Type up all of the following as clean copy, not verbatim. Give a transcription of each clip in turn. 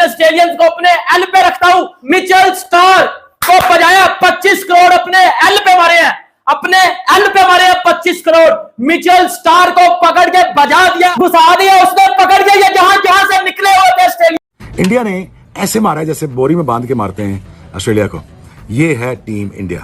Australians को अपने L पे रखता हूं। मिचेल स्टार्क को बजाया 25 करोड़ अपने एल पे मारे हैं, अपने एल पे मारे हैं 25 करोड़। मिचेल स्टार्क को पकड़ के बजा दिया, घुसा दिया उसने पकड़ के, ये जहां जहां से निकले हुए थे ऑस्ट्रेलिया। इंडिया ने ऐसे मारा है जैसे बोरी में बांध के मारते हैं ऑस्ट्रेलिया को। ये है team India.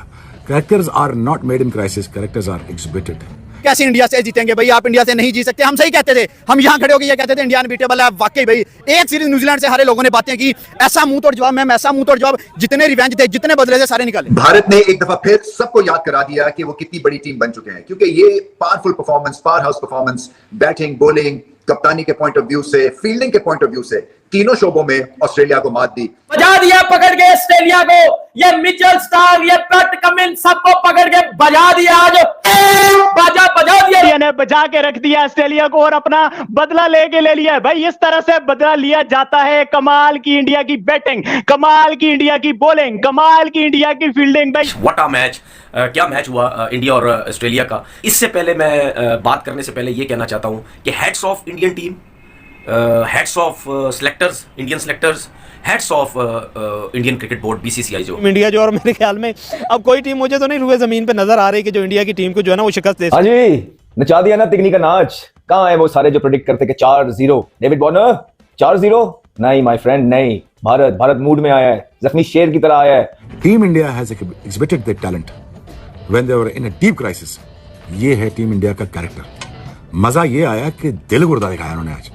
Characters are not made in crisis, characters are exhibited. कैसे इंडिया से जीतेंगे भाई? आप इंडिया से नहीं जीत सकते। हम सही कहते थे, हम यहाँ खड़े होकर ये कहते थे इंडिया अनबीटेबल है। वाकई भाई एक सीरीज न्यूजीलैंड से हारे लोगों ने बातें की, ऐसा मुंह तोड़ जवाब, मैम ऐसा मुंह तोड़ जवाब, जितने रिवेंज थे, जितने बदले थे, सारे निकाले। भारत ने एक दफा फिर सबको याद करा दिया कि वो कितनी बड़ी टीम बन चुके हैं, क्योंकि ये powerful performance, power house performance, batting, bowling, कप्तानी के पॉइंट ऑफ व्यू से, फील्डिंग के पॉइंट ऑफ व्यू से, तीनों शोबों में ऑस्ट्रेलिया को मात दी। बजा दिया पकड़ के ऑस्ट्रेलिया को, ये मिचेल स्टार्क, ये पैट कमिंस, सबको पकड़ के बजा दिया। आज बजा दिया, इंडिया ने बजा के रख दिया ऑस्ट्रेलिया को और अपना बदला ले लिया भाई। इस तरह से बदला लिया जाता है। कमाल की इंडिया की बैटिंग, कमाल की इंडिया की बॉलिंग, कमाल की इंडिया की फील्डिंग भाई। व्हाट अ मैच, क्या मैच हुआ इंडिया और ऑस्ट्रेलिया का। इससे पहले मैं बात करने से पहले ये कहना चाहता हूं कि heads of Indian team, heads of selectors, Indian selectors, heads of Indian cricket board, BCCI जो इंडिया जो, और मेरे ख्याल में अब कोई टीम मुझे तो नहीं रुए जमीन पे नजर आ रही कि जो इंडिया की टीम को जो है ना वो शिकस्त दे। हाँ जी, नचा दिया ना तिगनी का नाच। कहाँ है वो सारे जो प्रेडिक्ट करते कि 4-0 डेविड वार्नर, 4-0? नहीं माय फ्रेंड, नहीं। भारत मूड में आया है, जख्मी शेर की तरह आया है। Team India has exhibited their talent when they were in a deep crisis। ये है टीम इंडिया का कैरेक्टर। मजा ये आया कि दिल गुर्दा दिखाया उन्होंने आज।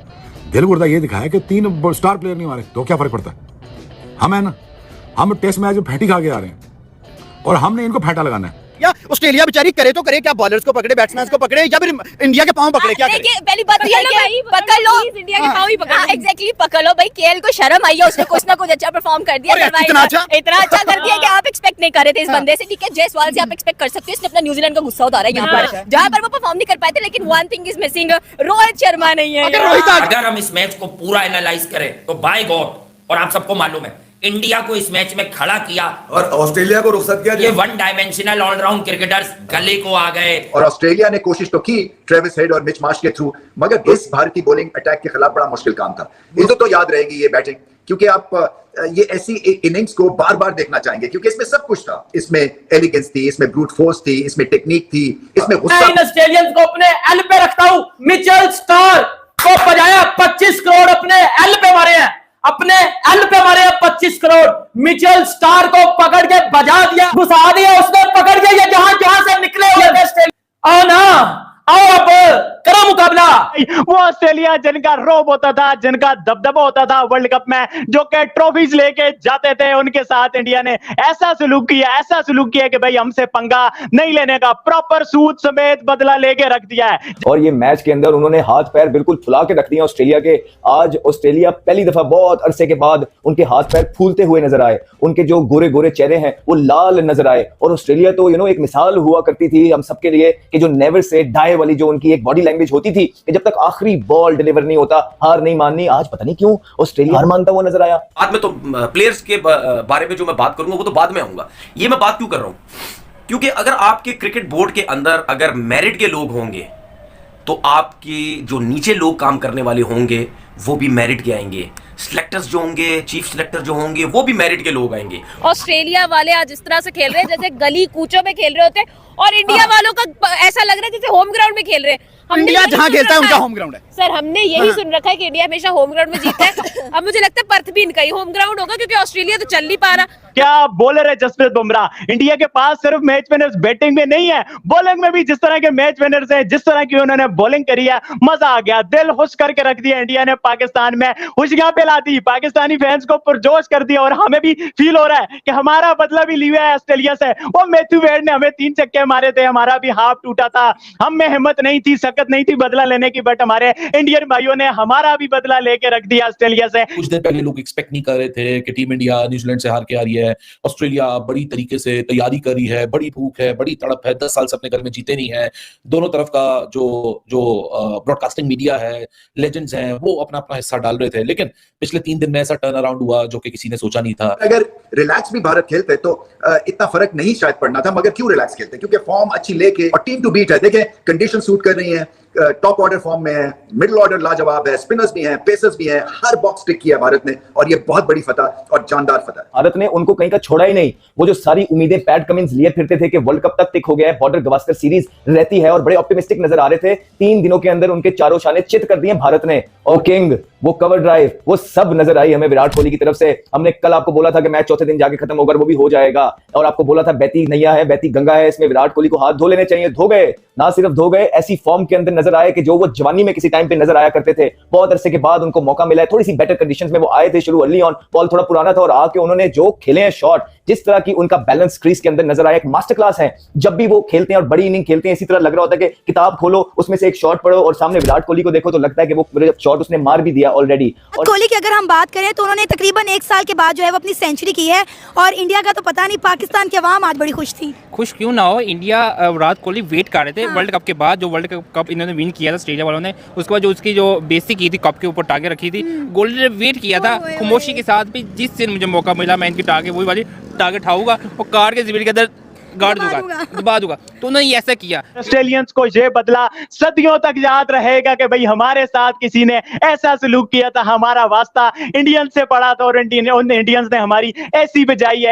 दिल गुर्दा ये दिखाया कि 3 स्टार प्लेयर नहीं मारे तो क्या फर्क पड़ता है। हम है ना, हम टेस्ट मैच में फैटी खा के आ रहे हैं और हमने इनको फैटा लगाना है। या ऑस्ट्रेलिया बेचारी करे तो करे क्या? बॉलर्स को पकड़े, बैट्समैन को पकड़े, या फिर इंडिया के पांव पकड़े? क्या करे? पहली बात तो ये है कि पकड़ लो, इंडिया के पांव ही पकड़ो। एग्जैक्टली पकड़ लो भाई। केएल को शर्म आई है, उसने कुछ ना कुछ अच्छा परफॉर्म कर दिया, इतना अच्छा कर दिया कि आप एक्सपेक्ट नहीं कर रहे थे इस बंदे से। ठीक है, जयसवाल से आप एक्सपेक्ट कर सकते हो, इसने अपना न्यूजीलैंड का गुस्सा उतारा है यहाँ पर, जहाँ पर वो परफॉर्म नहीं कर पाए थे। लेकिन one thing is missing, Rohit Sharma नहीं है। अगर हम इस मैच को पूरा एनालाइज करें तो बाय गॉड, और आप सबको मालूम है, इंडिया को इस मैच में खड़ा किया और ऑस्ट्रेलिया को रुखसत किया। ये वन डायमेंशनल ऑलराउंड क्रिकेटर्स गले को आ गए। और ऑस्ट्रेलिया ने कोशिश तो की ट्रेविस हेड और मिच मार्श के थ्रू, मगर इस भारतीय बॉलिंग अटैक के खिलाफ बड़ा मुश्किल काम था। इनको तो याद रहेगी ये बैटिंग, क्योंकि आप ये ऐसी इनिंग्स को बार बार देखना चाहेंगे, क्योंकि इसमें सब कुछ था। इसमें एलिगेंस थी, इसमें ब्रूट फोर्स थी, इसमें टेक्निक थी, इसमें गुस्सा। ऑस्ट्रेलियंस को अपने एल पे रखता हूं। मिचेल स्टार्क को बजाया 25 करोड़ अपने एल पे मारे हैं, अपने एल पे मारे हैं 25 करोड़। मिचेल स्टार्क को पकड़ के बजा दिया, घुसा दिया उसने पकड़ के, ये जहां जहां से निकले हुए थे ऑस्ट्रेलिया। आओ ना, आओ अब करो मुकाबला। वो ऑस्ट्रेलिया जिनका रोब होता था, जिनका दबदबा होता था वर्ल्ड कप में, जो के ट्रॉफीज लेके जाते थे, उनके साथ इंडिया ने ऐसा सलूक किया कि भाई हमसे पंगा नहीं लेने का। प्रॉपर सूद समेत बदला लेके रख दिया है। और ये मैच के अंदर उन्होंने हाथ पैर बिल्कुल फुला के रख दिए ऑस्ट्रेलिया के। आज ऑस्ट्रेलिया पहली दफा बहुत अरसे के बाद उनके हाथ पैर फूलते हुए नजर आए, उनके जो गोरे गोरे चेहरे हैं वो लाल नजर आए। और ऑस्ट्रेलिया तो एक मिसाल हुआ करती थी हम सबके लिए कि जो नेवर से डाई वाली जो उनकी एक बॉडी लैंग्वेज होती थी कि जब तक आखिरी बॉल डिलीवर नहीं होता हार नहीं माननी। आज पता नहीं क्यों ऑस्ट्रेलिया हार मानता हुआ नजर आया। बाद में तो प्लेयर्स के बारे में जो मैं बात करूंगा वो तो बाद में आऊंगा। ये मैं बात क्यों कर रहा हूं, क्योंकि अगर आपके क्रिकेट बोर्ड के अंदर अगर मेरिट के लोग होंगे तो आपके जो नीचे लोग काम करने वाले होंगे वो भी मेरिट के आएंगे। सिलेक्टर्स जो होंगे, चीफ सिलेक्टर जो होंगे, वो भी मेरिट के लोग आएंगे। ऑस्ट्रेलिया वाले आज इस तरह से खेल रहे हैं जैसे गली कूचों में खेल रहे होते, और इंडिया वालों का ऐसा लग रहा है जैसे होम ग्राउंड में खेल रहे हैं। इंडिया जहां खेलता है उनका होम ग्राउंड है। सर हमने यही सुन रखा है कि इंडिया हमेशा होम ग्राउंड में जीतता है। अब मुझे लगता है पर्थ भी इनका ही होम ग्राउंड होगा, क्योंकि ऑस्ट्रेलिया तो चल नहीं पा रहा। क्या बॉलर है जसप्रीत बुमराह। इंडिया के पास सिर्फ मैच विनर्स बैटिंग में नहीं है, बॉलिंग में भी जिस तरह के मैच विनर्स हैं, जिस तरह की उन्होंने बॉलिंग करी है, मजा आ गया। दिल खुश करके रख दिया इंडिया ने। पाकिस्तान में खुशियां फैला दी, पाकिस्तानी फैंस को पुरजोश कर दिया। और हमें भी फील हो रहा है कि हमारा बदला भी लिया है ऑस्ट्रेलिया से। वो मैथ्यू वेड ने हमें 3 छक्के मारे थे, हमारा भी हाथ टूटा था, हम में हिम्मत नहीं थी, सकत नहीं थी बदला लेने की, बट हमारे इंडियन भाइयों ने हमारा भी बदला लेके रख दिया ऑस्ट्रेलिया से। कुछ दिन पहले लोग एक्सपेक्ट नहीं कर रहे थे कि टीम इंडिया न्यूजीलैंड से हार के आ रही है। ऑस्ट्रेलिया बड़ी तरीके से तैयारी कर रही है, बड़ी भूख है, बड़ी तड़प है, 10 साल से अपने घर में जीते नहीं है। दोनों तरफ का जो ब्रॉडकास्टिंग मीडिया है, लेजेंड्स हैं, वो अपना अपना हिस्सा डाल रहे थे। लेकिन पिछले 3 दिन में ऐसा टर्न अराउंड हुआ जो कि किसी ने सोचा नहीं था। अगर रिलैक्स भी भारत खेलते तो इतना फर्क नहीं शायद पड़ना था, मगर क्यों रिलैक्स खेलते? क्योंकि फॉर्म अच्छी लेके और टीम टू बीट है। देखें कंडीशन सूट कर रही है, टॉप ऑर्डर फॉर्म में है, मिडिल ऑर्डर लाजवाब है, स्पिनर्स भी हैं, पेसर्स भी हैं, हर बॉक्स टिक किया भारत ने और ये बहुत बड़ी फतह और जानदार फतह है। भारत ने उनको कहीं का छोड़ा ही नहीं। वो जो सारी उम्मीदें पैट कमिंस लिए फिरते थे कि वर्ल्ड कप तक टिक हो गया है, बॉर्डर गवास्कर सीरीज रहती है और बड़े ऑप्टिमिस्टिक नजर आ रहे थे, 3 दिनों के अंदर उनके चारों शाने चित कर दिए भारत ने। और किंग, वो कवर ड्राइव, वो सब नजर आई हमें विराट कोहली की तरफ से। हमने कल आपको बोला था कि मैच चौथे दिन जाके खत्म होकर वो भी हो जाएगा, और आपको बोला था बहती नैया है, बहती गंगा है, इसमें विराट कोहली को हाथ धो लेने चाहिए। धो गए, ना सिर्फ धो गए, ऐसी फॉर्म के अंदर नजर आए कि जो वो जवानी में किसी टाइम पे नजर आया करते थे। बहुत अरसे के बाद उनको मौका मिला है, थोड़ी सी बेटर कंडीशंस में वो आए थे, शुरू अर्ली ऑन, बॉल थोड़ा पुराना था और आके उन्होंने जो खेले हैं शॉट, जिस तरह की उनका बैलेंस क्रीज के अंदर नजर आया, एक मास्टर क्लास है। जब भी वो खेलते हैं और बड़ी इनिंग खेलते हैं, इसी तरह लग रहा होता है कि किताब खोलो, उसमें से एक शॉट पढ़ो और सामने विराट कोहली को देखो तो लगता है कि वो शॉट उसने मार भी दिया ऑलरेडी। कोहली की अगर हम बात करें तो उन्होंने तकरीबन 1 साल के बाद जो है वो अपनी सेंचुरी की है, और इंडिया का तो पता नहीं, पाकिस्तान की अवाम आज बड़ी खुश थी। खुश क्यों ना हो, इंडिया विराट कोहली वेट कर रहे थे वर्ल्ड कप के बाद, जो वर्ल्ड कप इन्होंने विन किया था ऑस्ट्रेलिया वालों ने, उसके बाद जो उसकी जो बेइज्जती की थी, कप के ऊपर टांगे रखी थी, गोल्डी ने वेट किया था खामोशी के साथ भी, जिस दिन मुझे मौका मिला मैं इनकी टांगे वही वाली टांगे उठाऊंगा और कार के ज़मीन के अंदर गाड़ दूंगा, दबा दूंगा। तो उन्होंने ऐसा किया। ऑस्ट्रेलियंस को ये बदला सदियों तक याद रहेगा कि भाई हमारे साथ किसी ने ऐसा सलूक किया था, हमारा वास्ता इंडियन से पड़ा था और इंडियंस ने हमारी ऐसी बजाई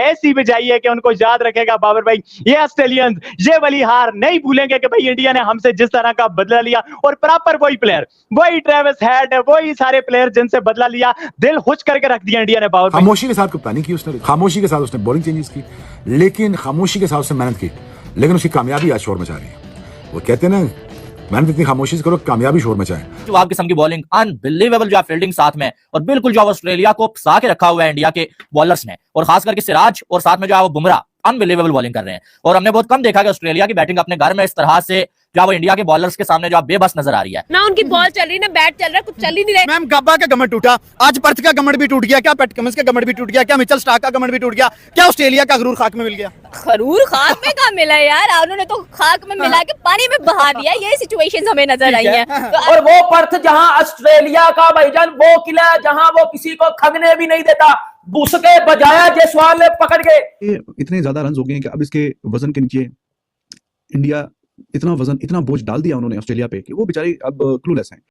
है कि उनको याद रखेगा बाबर भाई। ये ऑस्ट्रेलियंस ये वाली हार नहीं भूलेंगे कि भाई इंडिया ने हमसे जिस तरह का बदला लिया, और प्रॉपर वही प्लेयर, वही ट्रेविस हेड, वही सारे प्लेयर जिनसे बदला लिया, दिल खुश करके रख दिया इंडिया ने। बाबर भाई खामोशी के साथ कप्तानी की उसने, खामोशी के साथ उसने बॉलिंग चेंजेस की, लेकिन खामोशी के साथ उसने मेहनत की, लेकिन उसकी कामयाबी आज शोर मचा रही है। वो कहते हैं ना, मेहनत इतनी खामोशी से करो, कामयाबी शोर मचाए। जो आप किस्म की बॉलिंग अनबिलीवेबल, जो फील्डिंग साथ में, और बिल्कुल जो ऑस्ट्रेलिया को फंसा के रखा हुआ है इंडिया के बॉलर्स ने, और खास करके सिराज और साथ में जो है वो बुमराह अनबिलीवेबल बॉलिंग कर रहे हैं। और हमने बहुत कम देखा कि ऑस्ट्रेलिया की बैटिंग अपने घर में इस तरह से जो वो इंडिया के बॉलर्स के सामने जो बेबस नजर आ रही है। ना उनकी बॉल चल रही, ना बैट चल रहा, कुछ चल ही नहीं रहा। मैम गब्बा का गमर टूटा, आज पर्थ का गमर भी टूट गया, क्या पैट कमिंस का गमर भी टूट गया, क्या मिचेल स्टार्क का गमर भी टूट गया, क्या ऑस्ट्रेलिया का गरूर खाक में मिल गया? खरूर खाक में कहाँ मिला यार, उन्होंने तो खाक में मिला के पानी में बहा दिया। ये सिचुएशंस हमें नजर आई है। और वो पर्थ जहां ऑस्ट्रेलिया का भाईजान वो किला है जहां वो किसी को खगने भी नहीं देता, बुसके बजाया जायसवाल ने पकड़ के। इतने ज्यादा रन हो गए हैं कि अब इसके वजन के नीचे इंडिया इतना वजन, इतना बोझ डाल दिया उन्होंने ऑस्ट्रेलिया पे कि वो बेचारे अब क्लूलेस हैं।